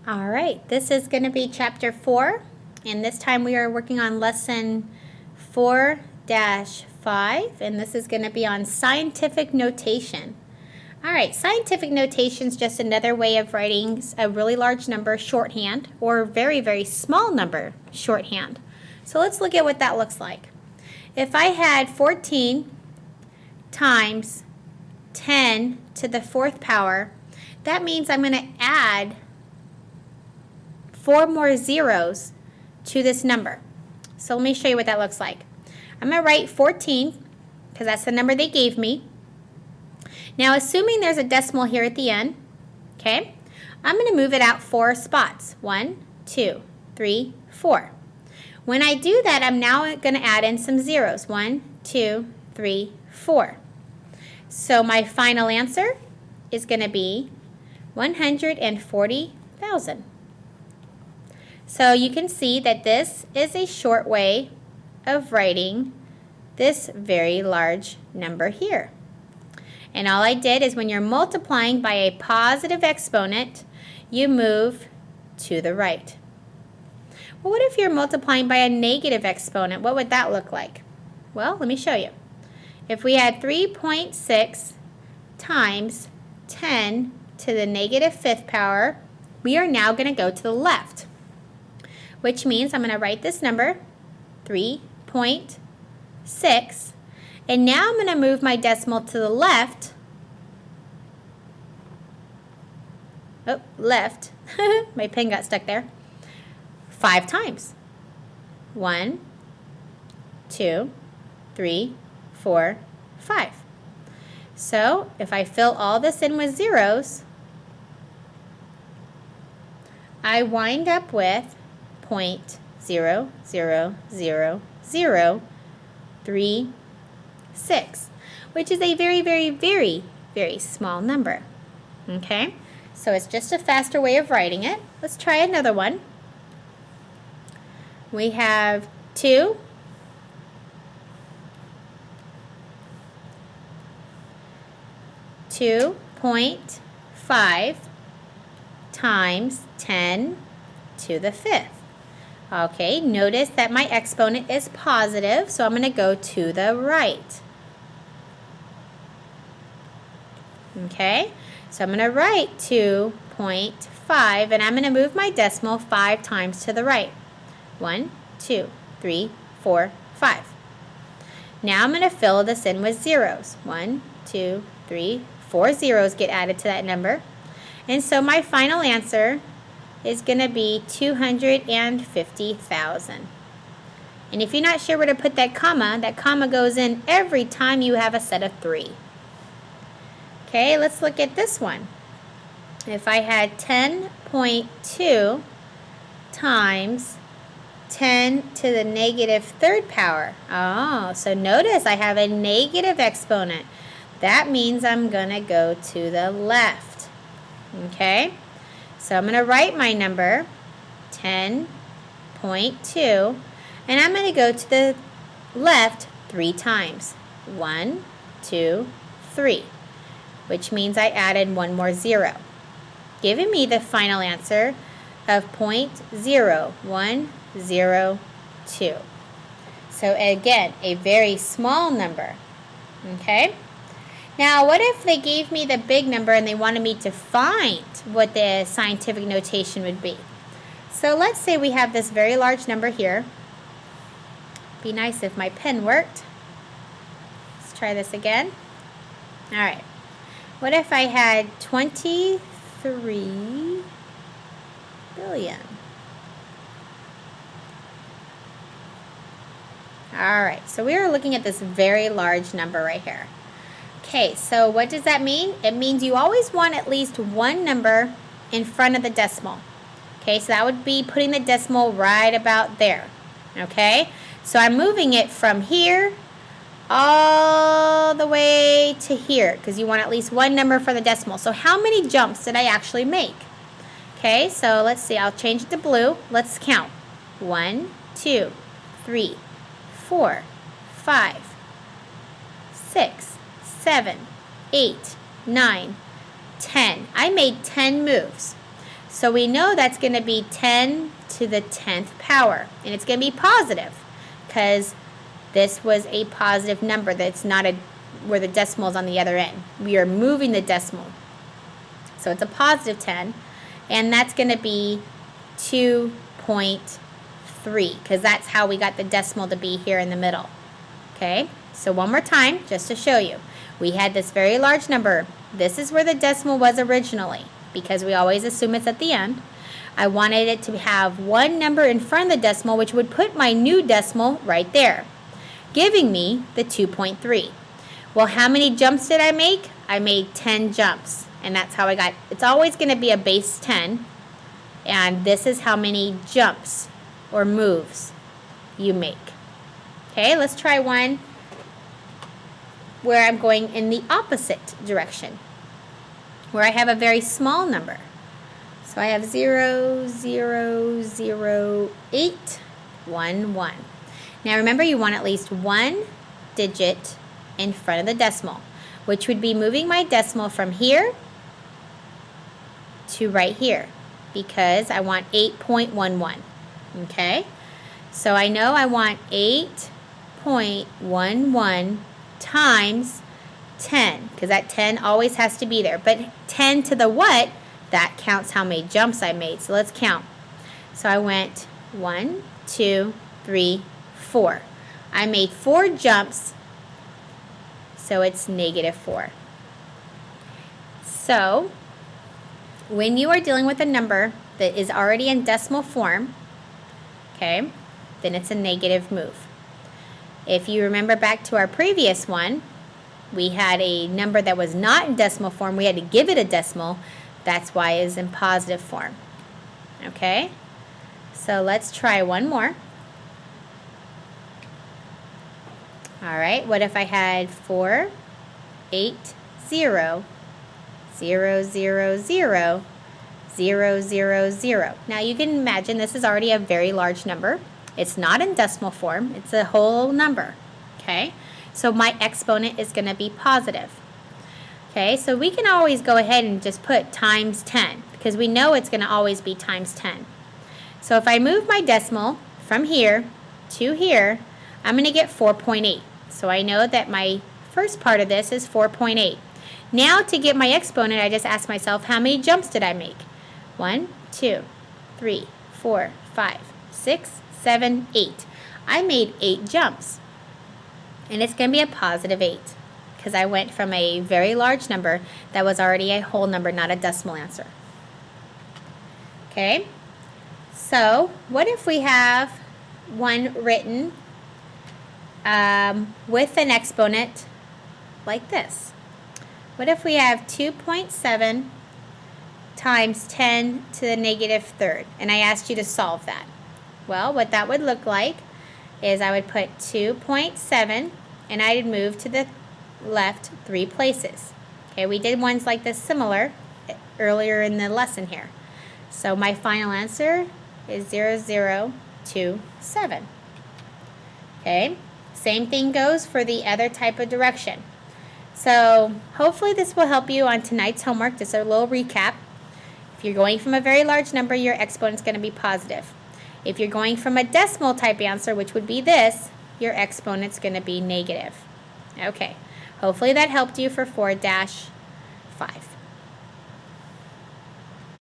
All right, this is going to be chapter 4, and this time we are working on lesson 4-5, and this is going to be on scientific notation. All right, scientific notation is just another way of writing a really large number shorthand or very, very small number shorthand. So let's look at what that looks like. If I had 14 times 10 to the 4th power, that means I'm going to add 4 more zeros to this number. So let me show you what that looks like. I'm going to write 14 because that's the number they gave me. Now, assuming there's a decimal here at the end, okay, I'm going to move it out 4 spots. 1, 2, 3, 4. When I do that, I'm now going to add in some zeros. 1, 2, 3, 4. So my final answer is going to be 140,000. So you can see that this is a short way of writing this very large number here. And all I did is when you're multiplying by a positive exponent, you move to the right. Well, what if you're multiplying by a negative exponent? What would that look like? Well, let me show you. If we had 3.6 times 10 to the negative 5th power, we are now going to go to the left, which means I'm going to write this number, 3.6, and now I'm going to move my decimal to the left. Oh, left. My pen got stuck there. 5 times. 1, 2, 3, 4, 5. So if I fill all this in with zeros, I wind up with 0.00036, which is a very, very, very, very small number. Okay, so it's just a faster way of writing it. Let's try another one. We have 2.5 times 10 to the 5th. Okay, notice that my exponent is positive, so I'm going to go to the right. Okay, so I'm going to write 2.5, and I'm going to move my decimal 5 times to the right. 1, 2, 3, 4, 5. Now I'm going to fill this in with zeros. 1, 2, 3, 4 zeros get added to that number. And so my final answer is going to be 250,000. And if you're not sure where to put that comma goes in every time you have a set of 3. Okay, let's look at this one. If I had 10.2 times 10 to the negative 3rd power. Oh, so notice I have a negative exponent. That means I'm going to go to the left. Okay, so I'm going to write my number, 10.2, and I'm going to go to the left 3 times. 1, 2, 3, which means I added 1 more zero, giving me the final answer of 0.0102. So again, a very small number. Okay? Now, what if they gave me the big number and they wanted me to find what the scientific notation would be? So let's say we have this very large number here. Be nice if my pen worked. Let's try this again. All right. What if I had 23 billion? All right, so we are looking at this very large number right here. Okay, so what does that mean? It means you always want at least one number in front of the decimal. Okay, so that would be putting the decimal right about there. Okay, so I'm moving it from here all the way to here because you want at least one number for the decimal. So how many jumps did I actually make? Okay, so let's see. I'll change it to blue. Let's count. 1, 2, 3, 4, 5, 6, 7, 8, 9, 10. I made 10 moves. So we know that's going to be 10 to the 10th power. And it's going to be positive because this was a positive number. That's not where the decimal is on the other end. We are moving the decimal. So it's a positive 10. And that's going to be 2.3 because that's how we got the decimal to be here in the middle. Okay, so one more time just to show you. We had this very large number. This is where the decimal was originally because we always assume it's at the end. I wanted it to have one number in front of the decimal, which would put my new decimal right there, giving me the 2.3. Well, how many jumps did I make? I made 10 jumps, and that's how I got, it's always going to be a base 10, and this is how many jumps or moves you make. Okay, let's try one where I'm going in the opposite direction, where I have a very small number. So I have 0, 0, 0, 8, 1, 1. Now remember, you want at least one digit in front of the decimal, which would be moving my decimal from here to right here because I want 8.11. Okay, so I know I want 8.11 times 10 because that 10 always has to be there. But 10 to the what? That counts how many jumps I made. So let's count. So I went 1, 2, 3, 4. I made 4 jumps, so it's -4. So when you are dealing with a number that is already in decimal form, okay, then it's a negative move. If you remember back to our previous one, we had a number that was not in decimal form. We had to give it a decimal. That's why it's in positive form. Okay? So let's try one more. All right, what if I had 4, 8, 0, 0, 0, 0, 0, 0, 0. Now you can imagine this is already a very large number. It's not in decimal form. It's a whole number. Okay? So my exponent is going to be positive. Okay, so we can always go ahead and just put times 10 because we know it's going to always be times 10. So if I move my decimal from here to here, I'm going to get 4.8. So I know that my first part of this is 4.8. Now to get my exponent, I just ask myself, how many jumps did I make? 1, 2, 3, 4, 5, 6, 7, 8. I made 8 jumps. And it's going to be a positive 8 because I went from a very large number that was already a whole number, not a decimal answer. Okay, so what if we have one written with an exponent like this? What if we have 2.7 times 10 to the -3rd? And I asked you to solve that. Well, what that would look like is I would put 2.7 and I'd move to the left 3 places. Okay, we did ones like this similar earlier in the lesson here. So my final answer is 0027. Okay, same thing goes for the other type of direction. So hopefully this will help you on tonight's homework. Just a little recap. If you're going from a very large number, your exponent's going to be positive. If you're going from a decimal type answer, which would be this, your exponent's going to be negative. Okay, hopefully that helped you for 4-5.